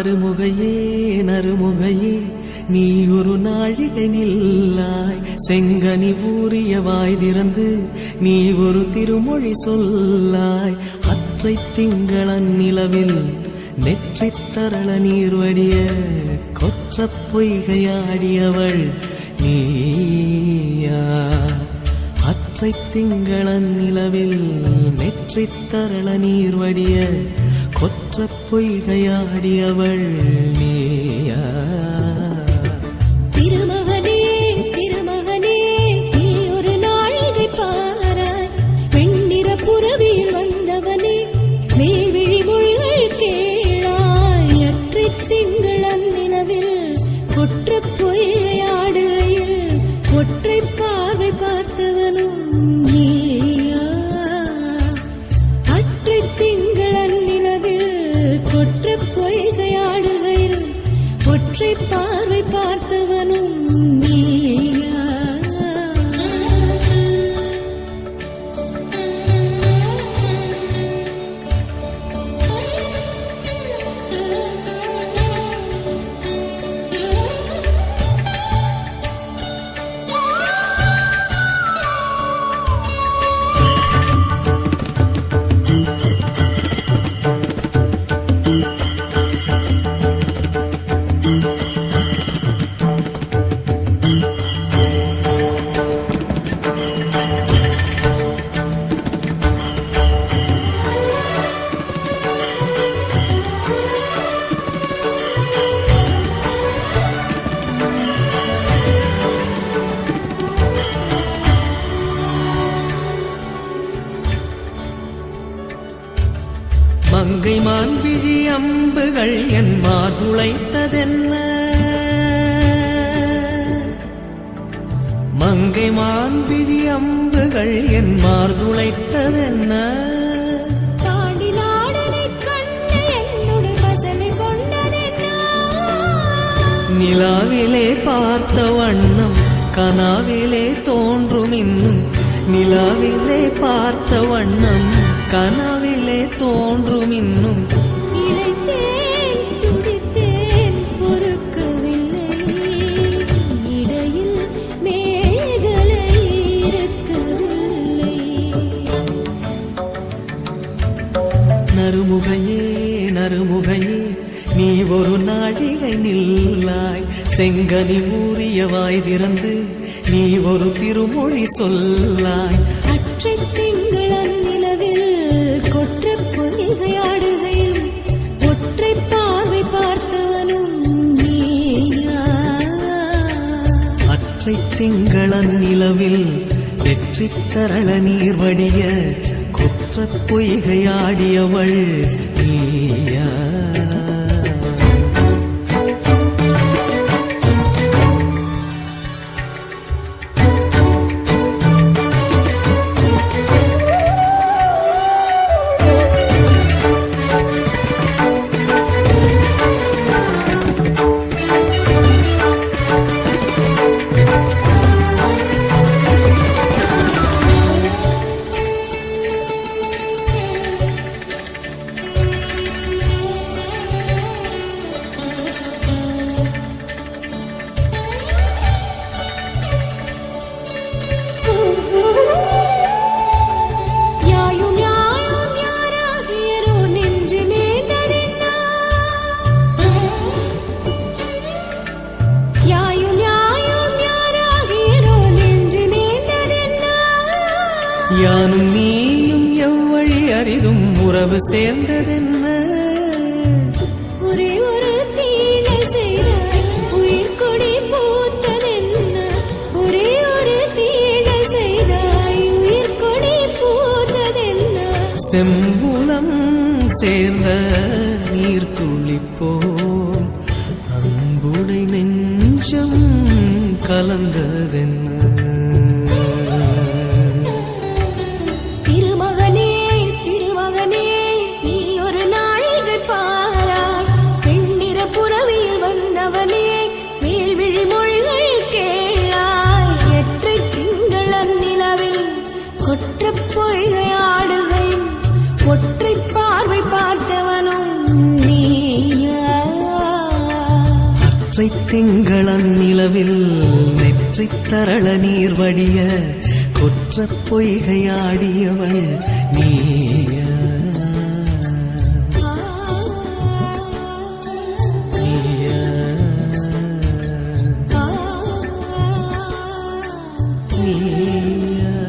நறுமுகையே நறுமுகையே நீ ஒரு நாழிகை நில்லாய் செங்கனி ஊறிய வாய் திறந்து நீ ஒரு திருமொழி சொல்லாய் அற்றை திங்களன் நிலவில் நெற்றித் தரள நீர் வடிய கொற்ற பொய்கையாடியவள் நீயா அற்றை திங்களன் நிலவில் நெற்றித் தரள நீர் வடிய கொற்ற பொய்கையாடியவள் நீயா திருமகனே திருமகனே நீ ஒரு நாழிகை பாராய் வெண்ணிற புறவியில் வந்தவனே மேல்விழி மொழிகள் கேளாய் அற்றை திங்களன் நிலவில் கொற்ற பொய்கையாடுகையில் ஒற்றை பார்வை பார்த்தவனும் நீயா அற்றை திங்களன் நிலவில் கொற்ற பொய்கையாடுகையில் ஒற்றை பார்வை பார்த்தவனும் நீயா மங்கை மான்விழி அம்புகள் என் மாதுளைத்ததென்ன மங்கை மான்விழி அம்புகள் என் மார்துளைத்ததென்ன தாண்டி நாடனை கண்ணு என்னுடைய வசனை கொண்டதென்ன நிலாவிலே பார்த்த வண்ணம் கனாவிலே தோன்றும் இன்னும் நிலாவிலே பார்த்த வண்ணம் கனாவிலே தோன்றும் இன்னும் இளைத்தேன் துடித்தேன் பொறுக்கவில்லை இடையில் மேகலை இருக்கவில்லை நறுமுகையே நறுமுகையே நீ ஒரு நாழிகை நில்லாய் செங்கனி ஊறிய வாய் திறந்து நீ ஒரு திருமொழி சொல்லாய் அற்றை திங்களன் நிலவில் கொற்ற பொய்கையாடுகையில் ஒற்றை பார்வை பார்த்தவனும் நீயா அற்றை திங்களன் நிலவில் வெற்றித் தரள நீர் வடிய கொற்ற பொய்கையாடியவள் நீயா யானும் நீயும் எவ்வழி அரிதும் உறவு சேர்ந்ததென்ன ஒரே ஒரு தீழை செய்தாய் உயிர் கொடி பூத்ததென்ன ஒரே ஒரு தீழை செய்தாய் உயிர் கொடி பூத்ததென்ன செம்புலம் சேர்ந்த நீர் துளிப்போம் அன்புடை நெஞ்சம் கலந்ததென்ன பொய்கையாடுகை ஒற்றை பார்வை பார்த்தவனும் நீயா திங்களன் நிலவில் நெற்றித் தரள நீர் வடிய கொற்றப் பொய்கையாடியவள் நீயா நீயா நீயா